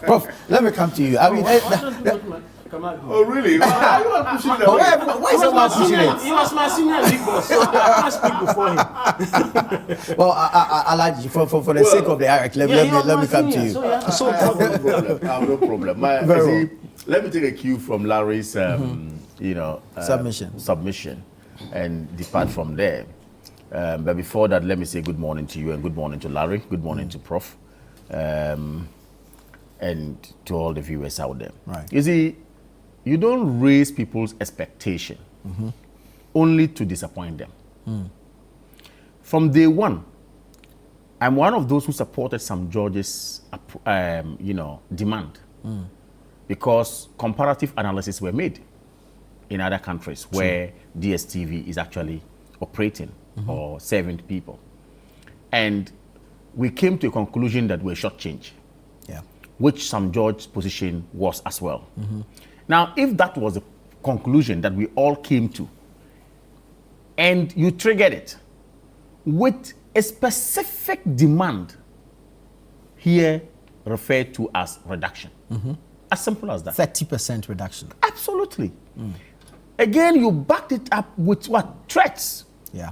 Prof, let me come to you. I mean, oh really? Why you are pushing the why is someone pushing it? He was my senior league boss, so I can't speak before him. Well, I like you for the sake of the Iraq. Let me come to you. So, yeah. So I have no problem. Let me take a cue from Larry's, submission, and depart from there. But before that, let me say good morning to you and good morning to Larry. Good morning to Prof, and to all the viewers out there. Right. You see, you don't raise people's expectation only to disappoint them. From day one, I'm one of those who supported Sam George's, demand, because comparative analysis were made in other countries where DStv is actually operating or serving people, and we came to a conclusion that we're shortchanged. Yeah. Which Sam George's position was as well. Now, if that was the conclusion that we all came to, and you triggered it with a specific demand here referred to as reduction, as simple as that. 30% reduction. Absolutely. Again, you backed it up with what? Threats. Yeah.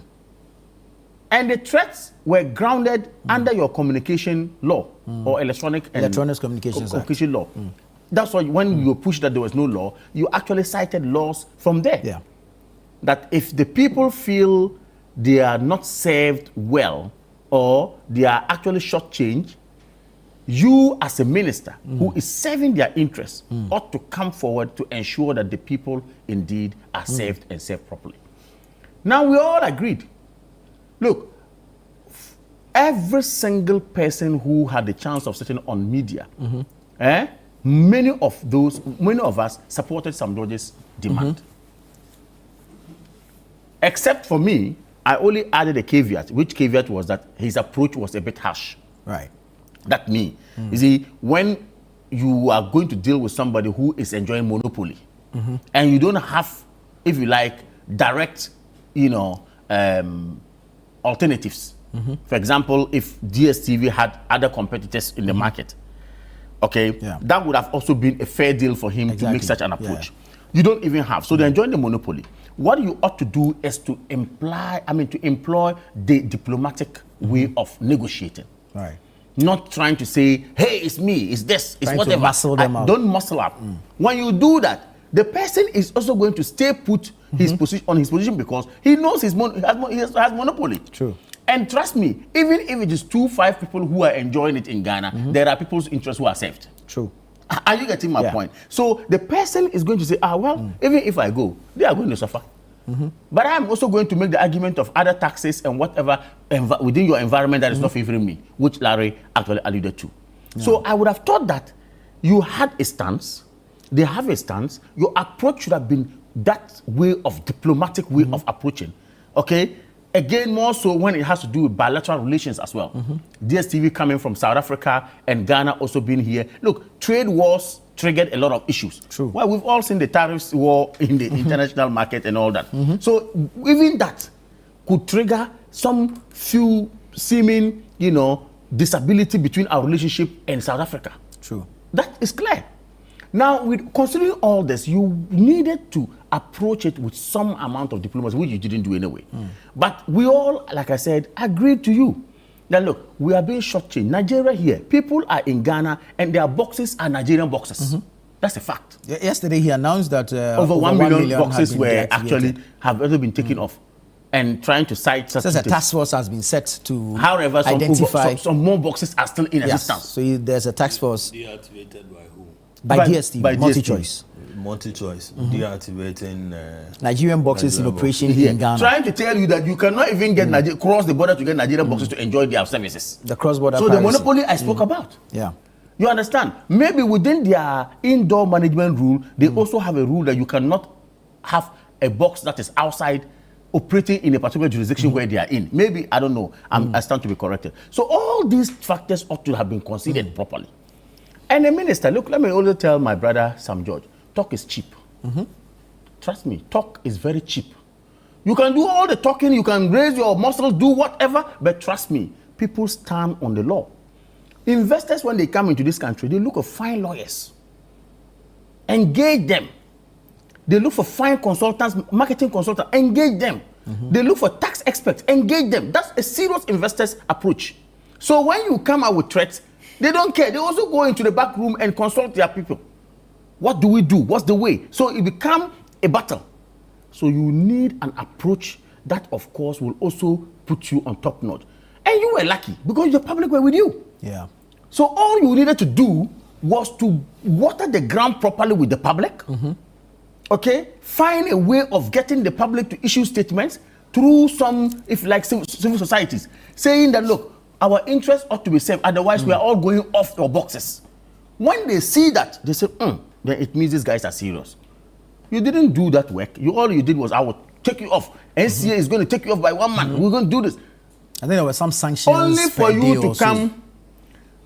And the threats were grounded under your communication law or electronic communications law. That's why when you pushed that there was no law, you actually cited laws from there. Yeah. That if the people feel they are not served well or they are actually shortchanged, you as a minister who is serving their interests ought to come forward to ensure that the people indeed are served and served properly. Now we all agreed. Look, every single person who had the chance of sitting on media, many of us supported Sam George's demand. Except for me, I only added a caveat, which caveat was that his approach was a bit harsh. Right. That me. You see, when you are going to deal with somebody who is enjoying monopoly, and you don't have, if you like, direct, alternatives. For example, if DStv had other competitors in the market, that would have also been a fair deal for him to make such an approach. You don't even have. So they're enjoying the monopoly. What you ought to do is to employ the diplomatic way of negotiating. Right. Not trying to say, hey, it's me, it's this, it's whatever. To muscle them out. Don't muscle up. When you do that, the person is also going to stay put his position because he knows he has monopoly. True. And trust me, even if it is 2-5 people who are enjoying it in Ghana, there are people's interests who are served. True. Are you getting my point? So the person is going to say, even if I go, they are going to suffer. But I'm also going to make the argument of other taxes and whatever within your environment that is not favoring me, which Larry actually alluded to. So I would have thought that you had a stance, they have a stance, your approach should have been that way of diplomatic way of approaching. Okay? Again, more so when it has to do with bilateral relations as well. DStv coming from South Africa and Ghana also being here. Look, trade wars triggered a lot of issues. True. Well, we've all seen the tariffs war in the international market and all that. So even that could trigger some few seeming, disability between our relationship and South Africa. True. That is clear. Now, considering all this, you needed to approach it with some amount of diplomacy, which you didn't do anyway. But we all, like I said, agreed to you that, look, we are being shortchanged. Nigeria here, people are in Ghana and their boxes are Nigerian boxes. That's a fact. Yesterday, he announced that over 1 million boxes were have already been taken off. And trying to cite such a task force has been set to identify. Some more boxes are still in existence. So there's a task force. Deactivated by who? By DStv, by multi-choice. Multi-choice, deactivating Nigerian boxes in operation here in Ghana. Trying to tell you that you cannot even get cross the border to get Nigerian boxes to enjoy their services. The cross-border. So piracy. The monopoly I spoke about. Yeah. You understand? Maybe within their indoor management rule, they also have a rule that you cannot have a box that is outside operating in a particular jurisdiction where they are in. Maybe, I don't know. I stand to be corrected. So all these factors ought to have been considered properly. And the minister, look, let me also tell my brother Sam George, talk is cheap. Trust me, talk is very cheap. You can do all the talking, you can raise your muscles, do whatever, but trust me, people stand on the law. Investors, when they come into this country, they look for fine lawyers. Engage them. They look for fine consultants, marketing consultants, engage them. They look for tax experts, engage them. That's a serious investor's approach. So when you come out with threats, they don't care. They also go into the back room and consult their people. What do we do? What's the way? So it becomes a battle. So you need an approach that, of course, will also put you on top notch. And you were lucky because the public were with you. Yeah. So all you needed to do was to water the ground properly with the public. Okay, find a way of getting the public to issue statements through some, if like civil societies, saying that, look, our interests ought to be served, otherwise we are all going off your boxes. When they see that, they say, then it means these guys are serious. You didn't do that work. All you did was, I will take you off. NCA is going to take you off by 1 month. We're going to do this. I think there were some sanctions. Only for you to come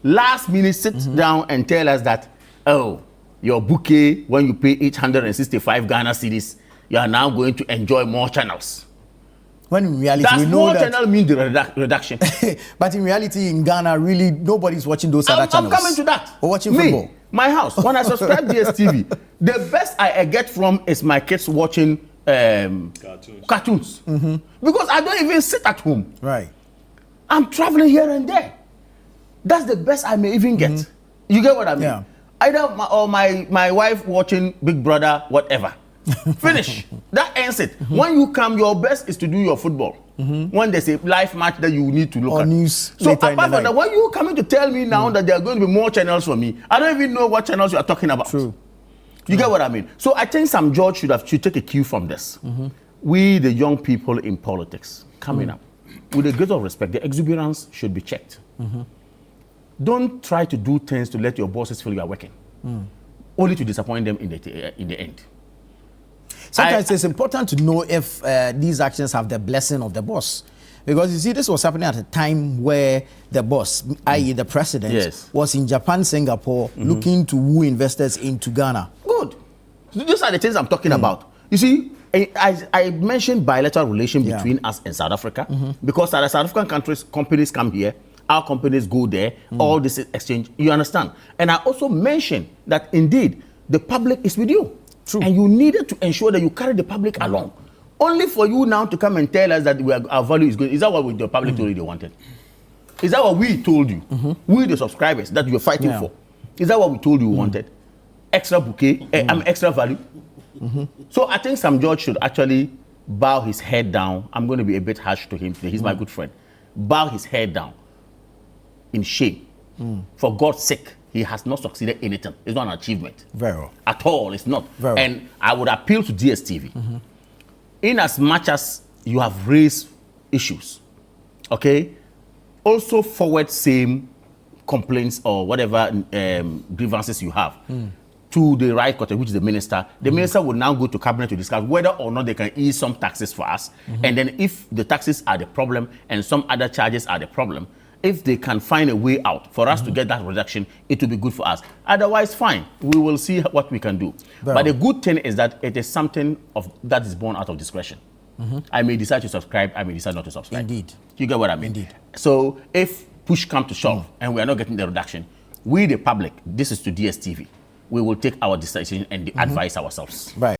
last minute, sit down and tell us that, oh, your bouquet, when you pay 865 Ghana cedis, you are now going to enjoy more channels. When in reality, Does we know more that. channel mean the reduction? But in reality, in Ghana, really, nobody's watching those other channels. I'm coming to that. Or watching Me, football. my house, when I subscribe to DStv, the best I get from is my kids watching cartoons. Because I don't even sit at home. Right. I'm traveling here and there. That's the best I may even get. You get what I mean? Yeah. Either my wife watching Big Brother, whatever. Finish. That ends it. When you come, your best is to do your football. When there's a live match that you need to look Or at. news So later apart in the from night. that, when you coming to tell me now that there are going to be more channels for me, I don't even know what channels you are talking about. True. You get what I mean? So I think some judge should take a cue from this. We, the young people in politics, coming up, with a great of respect, the exuberance should be checked. Don't try to do things to let your bosses feel you are working, only to disappoint them in the end. Sometimes it's important to know if these actions have the blessing of the boss. Because you see, this was happening at a time where the boss, i.e. the president, Yes. was in Japan, Singapore, looking to woo investors into Ghana. Good. These are the things I'm talking about. You see, I mentioned bilateral relation between us and South Africa because South African companies come here, our companies go there, all this is exchange, you understand? And I also mentioned that indeed the public is with you. True. And you needed to ensure that you carry the public along. Only for you now to come and tell us that our value is good. Is that what the public told you they wanted? Is that what we told you? We, the subscribers, that you're fighting for? Is that what we told you wanted? Extra bouquet, extra value? So I think some judge should actually bow his head down. I'm going to be a bit harsh to him today. He's my good friend. Bow his head down in shame. For God's sake, he has not succeeded in anything. It's not an achievement. Very well. At all, it's not. Very well. And I would appeal to DStv. In as much as you have raised issues, okay, also forward same complaints or whatever grievances you have to the right quarter, which is the minister. The minister will now go to cabinet to discuss whether or not they can ease some taxes for us. And then if the taxes are the problem and some other charges are the problem, if they can find a way out for us to get that reduction, it will be good for us. Otherwise, fine. We will see what we can do. But the good thing is that it is something that is born out of discretion. I may decide to subscribe, I may decide not to subscribe. Indeed. You get what I mean? Indeed. So if push comes to shove and we are not getting the reduction, we, the public, this is to DStv, we will take our decision and advise ourselves. Right.